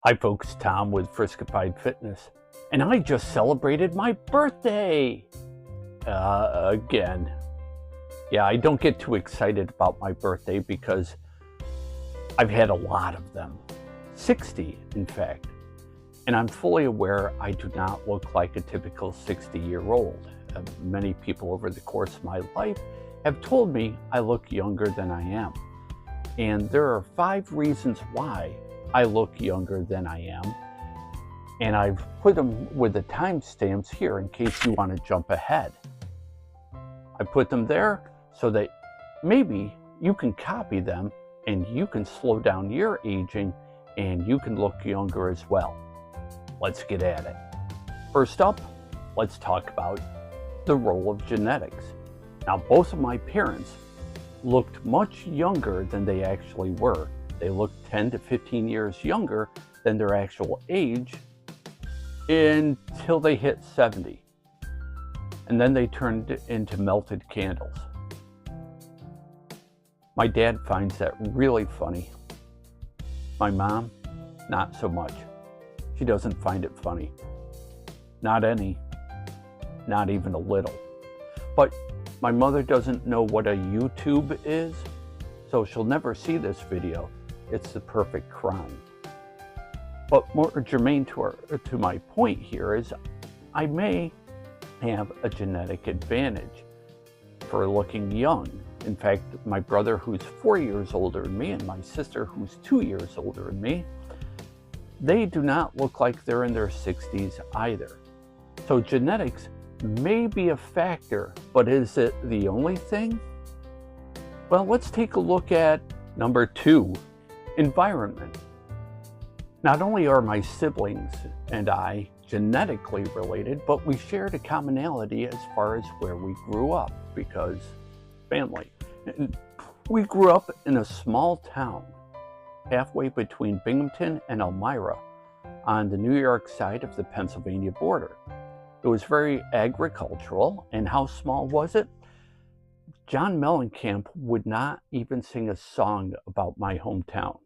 Hi folks, Tom with Friskified Fitness, and I just celebrated my birthday! Again. Yeah, I don't get too excited about my birthday because I've had a lot of them. 60, in fact. And I'm fully aware I do not look like a typical 60-year-old. Many people over the course of my life have told me I look younger than I am. And there are 5 reasons why I look younger than I am, and I've put them with the timestamps here in case you want to jump ahead. I put them there so that maybe you can copy them and you can slow down your aging and you can look younger as well. Let's get at it. First up, let's talk about the role of genetics. Now, both of my parents looked much younger than they actually were. They looked 10 to 15 years younger than their actual age until they hit 70. And then they turned into melted candles. My dad finds that really funny. My mom, not so much. She doesn't find it funny. Not any. Not even a little. But my mother doesn't know what a YouTube is, so she'll never see this video. It's the perfect crime. But more germane to my point here is I may have a genetic advantage for looking young. In fact, my brother, who's 4 years older than me, and my sister, who's 2 years older than me, they do not look like they're in their 60s either. So genetics may be a factor, but is it the only thing? Well, let's take a look at number 2. Environment. Not only are my siblings and I genetically related, but we shared a commonality as far as where we grew up, because family. We grew up in a small town, halfway between Binghamton and Elmira, on the New York side of the Pennsylvania border. It was very agricultural, and how small was it? John Mellencamp would not even sing a song about my hometown.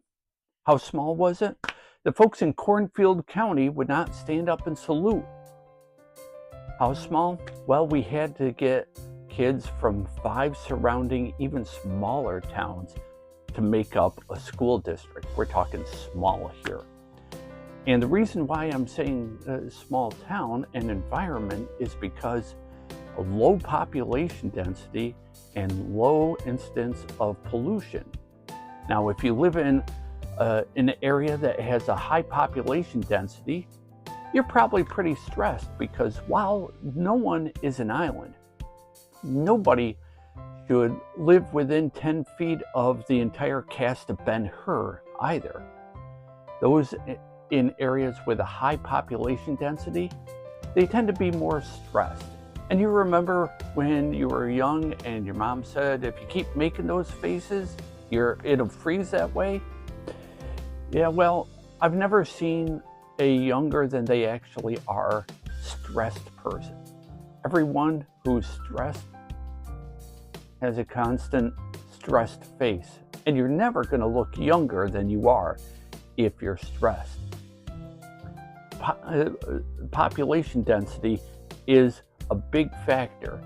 How small was it? The folks in Cornfield County would not stand up and salute. How small? Well, we had to get kids from 5 surrounding, even smaller towns to make up a school district. We're talking small here. And the reason why I'm saying small town and environment is because of low population density and low incidence of pollution. Now, if you live in an area that has a high population density, you're probably pretty stressed, because while no one is an island, nobody should live within 10 feet of the entire cast of Ben-Hur either. Those in areas with a high population density, they tend to be more stressed. And you remember when you were young and your mom said, if you keep making those faces, it'll freeze that way? Yeah, well, I've never seen a younger than they actually are stressed person. Everyone who's stressed has a constant stressed face. And you're never going to look younger than you are if you're stressed. Population density is a big factor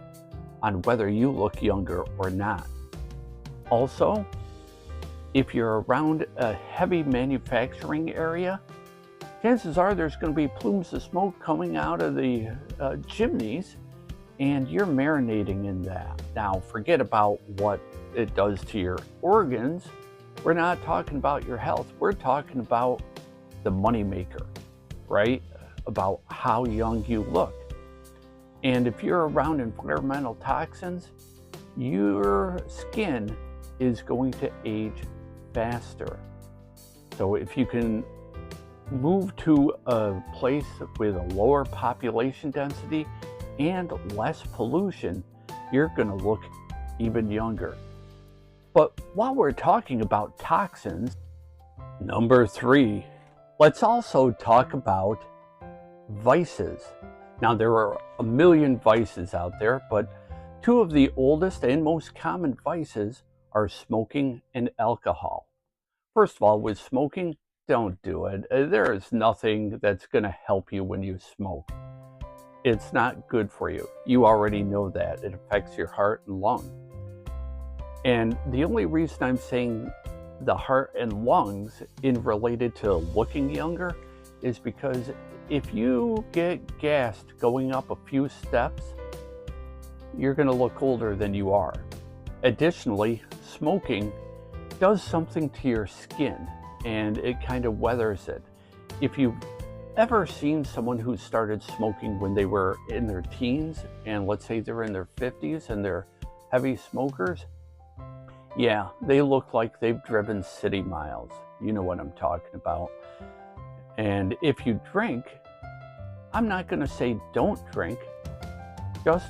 on whether you look younger or not. Also, if you're around a heavy manufacturing area, chances are there's going to be plumes of smoke coming out of the chimneys, and you're marinating in that. Now, forget about what it does to your organs. We're not talking about your health. We're talking about the moneymaker, right? About how young you look. And if you're around environmental toxins, your skin is going to age faster. So if you can move to a place with a lower population density and less pollution, you're going to look even younger. But while we're talking about toxins, number 3, let's also talk about vices. Now, there are a million vices out there, but 2 of the oldest and most common vices are smoking and alcohol. First of all, with smoking, don't do it. There is nothing that's going to help you when you smoke. It's not good for you. You already know that. It affects your heart and lung. And the only reason I'm saying the heart and lungs in related to looking younger is because if you get gassed going up a few steps, you're going to look older than you are. Additionally, smoking does something to your skin and it kind of weathers it. If you've ever seen someone who started smoking when they were in their teens, and let's say they're in their 50s and they're heavy smokers, yeah, they look like they've driven city miles. You know what I'm talking about. And if you drink, I'm not going to say don't drink, just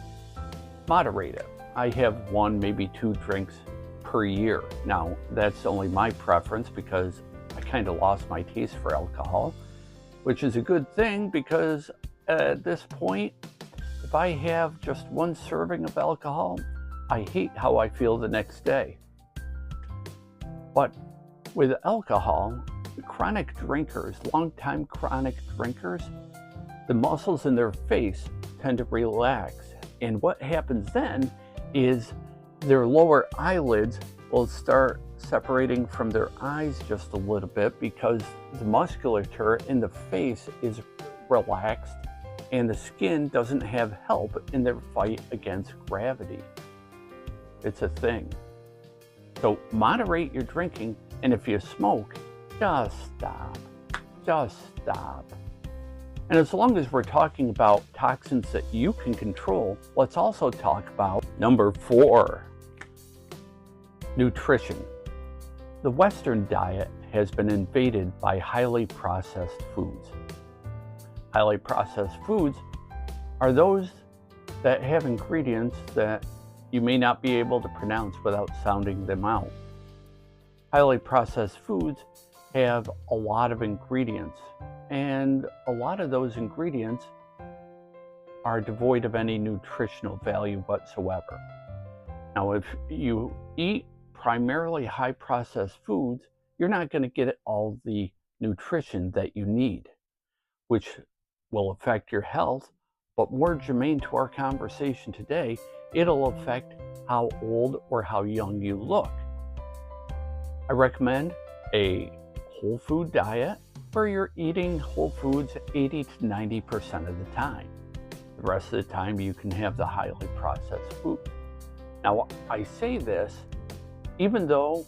moderate it. I have 1, maybe 2 drinks per year. Now, that's only my preference because I kind of lost my taste for alcohol, which is a good thing because at this point, if I have just 1 serving of alcohol, I hate how I feel the next day. But with alcohol, chronic drinkers, long-time chronic drinkers, the muscles in their face tend to relax. And what happens then is their lower eyelids will start separating from their eyes just a little bit because the musculature in the face is relaxed and the skin doesn't have help in their fight against gravity. It's a thing. So moderate your drinking, and if you smoke, just stop. Just stop. And as long as we're talking about toxins that you can control, let's also talk about number 4, nutrition. The Western diet has been invaded by highly processed foods. Highly processed foods are those that have ingredients that you may not be able to pronounce without sounding them out. Highly processed foods have a lot of ingredients, and a lot of those ingredients are devoid of any nutritional value whatsoever. Now, if you eat primarily high processed foods, you're not going to get all the nutrition that you need, which will affect your health, but more germane to our conversation today, it'll affect how old or how young you look. I recommend a whole food diet where you're eating whole foods 80 to 90% of the time. The rest of the time you can have the highly processed food. Now, I say this even though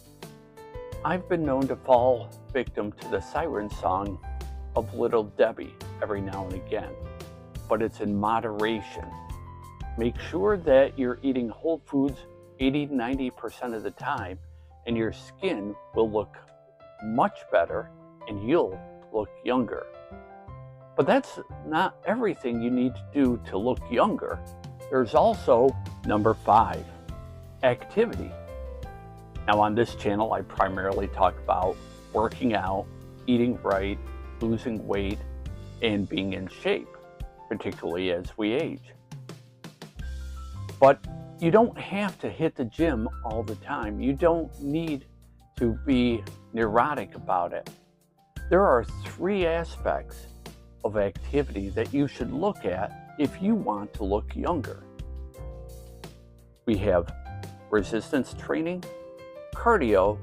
I've been known to fall victim to the siren song of Little Debbie every now and again, but it's in moderation. Make sure that you're eating whole foods 80 to 90% of the time, and your skin will look much better and you'll look younger. But that's not everything you need to do to look younger. There's also number 5, activity. Now on this channel, I primarily talk about working out, eating right, losing weight, and being in shape, particularly as we age. But you don't have to hit the gym all the time. You don't need to be neurotic about it. There are 3 aspects of activity that you should look at if you want to look younger. We have resistance training, cardio,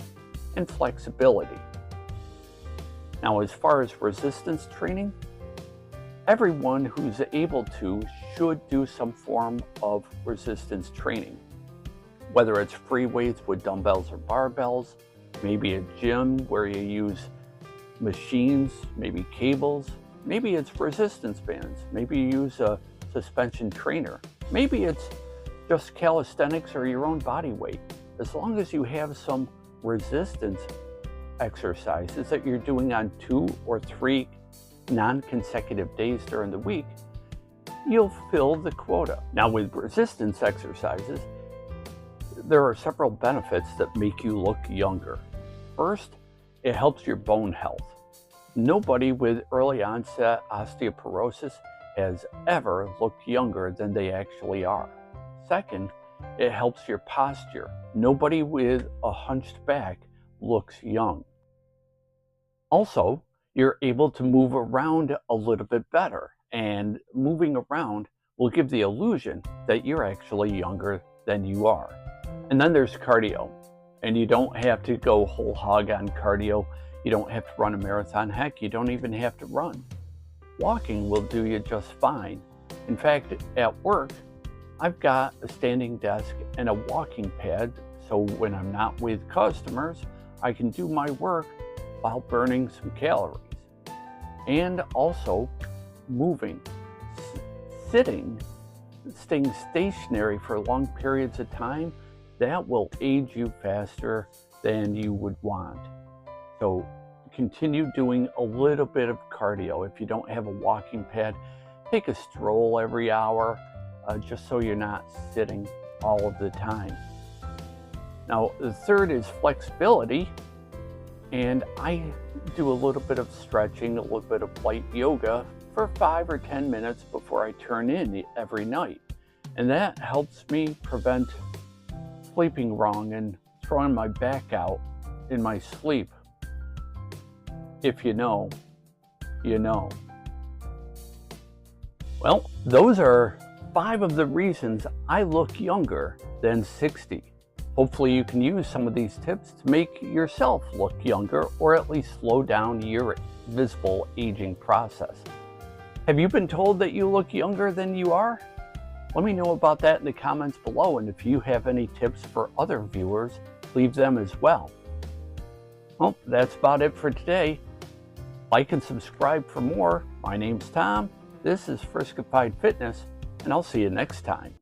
and flexibility. Now, as far as resistance training, everyone who's able to should do some form of resistance training. Whether it's free weights with dumbbells or barbells, maybe a gym where you use machines, maybe cables, maybe it's resistance bands, maybe you use a suspension trainer, maybe it's just calisthenics or your own body weight. As long as you have some resistance exercises that you're doing on 2 or 3 non-consecutive days during the week, you'll fill the quota. Now with resistance exercises, there are several benefits that make you look younger. First, it helps your bone health. Nobody with early onset osteoporosis has ever looked younger than they actually are. Second, it helps your posture. Nobody with a hunched back looks young. Also, you're able to move around a little bit better, and moving around will give the illusion that you're actually younger than you are. And then there's cardio, and you don't have to go whole hog on cardio. You don't have to run a marathon. Heck, you don't even have to run. Walking will do you just fine. In fact, at work, I've got a standing desk and a walking pad, so when I'm not with customers, I can do my work while burning some calories. And also moving, sitting, staying stationary for long periods of time, that will age you faster than you would want. So continue doing a little bit of cardio. If you don't have a walking pad, take a stroll every hour, just so you're not sitting all of the time. Now, the third is flexibility. And I do a little bit of stretching, a little bit of light yoga for 5 or 10 minutes before I turn in every night. And that helps me prevent sleeping wrong and throwing my back out in my sleep. If you know, you know. Well, those are 5 of the reasons I look younger than 60. Hopefully you can use some of these tips to make yourself look younger, or at least slow down your visible aging process. Have you been told that you look younger than you are? Let me know about that in the comments below, and if you have any tips for other viewers, leave them as well. Well, that's about it for today. Like and subscribe for more. My name's Tom. This is Friskified Fitness, and I'll see you next time.